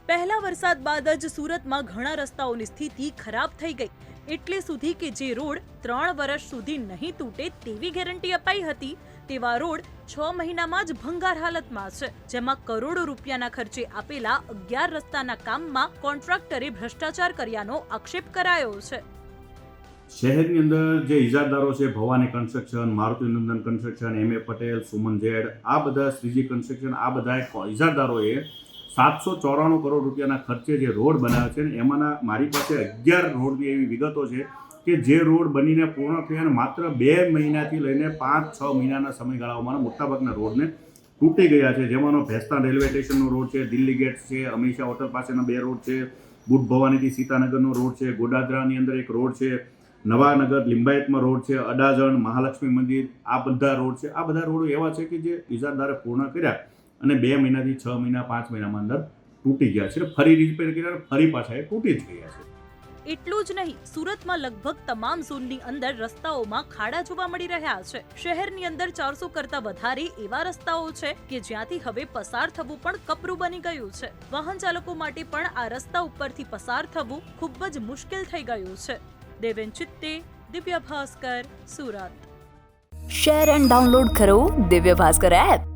પહેલા વરસાદ બાદ જ સુરતમાં ઘણા રસ્તાઓની સ્થિતિ ખરાબ થઈ ગઈ, એટલે સુધી કે જે રોડ 3 વર્ષ સુધી નહીં તૂટે તેવી ગેરંટી અપાઈ હતી, તેવા રોડ 6 મહિનામાં જ ભંગાર હાલતમાં છે, જેમાં કરોડો રૂપિયાના ખર્ચે આપેલા 11 રસ્તાના કામમાં કોન્ટ્રાક્ટરે ભ્રષ્ટાચાર કર્યાનો આક્ષેપ કરાયો છે। શહેરની અંદર જે ઇજારદારો છે, Bhavani construction, Marutinandan construction, M A. Patel, Suman Z, આ બધા શ્રીજી કન્સ્ટ્રક્શન, આ બધા ઇજારદારોએ 794 કરોડ રૂપિયાના ખર્ચે જે રોડ બનાવ્યા છે ને એમાંના મારી પાસે 11 રોડની એવી વિગતો છે કે જે રોડ બનીને પૂર્ણ થયા માત્ર 2 મહિનાથી લઈને 5-6 મહિનાના સમયગાળામાં મોટાભાગના રોડને તૂટી ગયા છે, જેમાંનો ભેસ્તાન રેલવે સ્ટેશનનો રોડ છે, દિલ્હી ગેટ છે, અમીષા હોટલ પાસેના 2 રોડ છે, બુટ ભવાનીથી સીતાનગરનો રોડ છે, ગોડાદરાની અંદર એક રોડ છે, નવાનગર લિંબાયતમાં રોડ છે, અડાજણ, મહાલક્ષ્મી મંદિર, આ બધા રોડ છે। આ બધા રોડો એવા છે કે જે ઇજારદારે પૂર્ણ કર્યા અને 2 મહિનાથી 6 મહિના 5 મહિનામાં અંદર તૂટી ગયા છે, ફરી રિપેર કર્યા, ફરી પાછા એ તૂટી જ ગયા છે। એટલું જ નહીં, સુરતમાં લગભગ તમામ ઝોનની અંદર રસ્તાઓમાં ખાડા જોવા મળી રહ્યા છે। શહેરની અંદર 400 કરતા વધારે એવા રસ્તાઓ છે કે જ્યાંથી હવે પસાર થવું પણ કપરું બની ગયું છે। વાહન ચાલકો માટે પણ આ રસ્તા ઉપરથી પસાર થવું ખૂબ જ મુશ્કેલ થઈ ગયું છે। દેવેન ચિત્તે, Divya Bhaskar, Surat. Share and download કરો દિવ્ય ભાસ્કર એપ।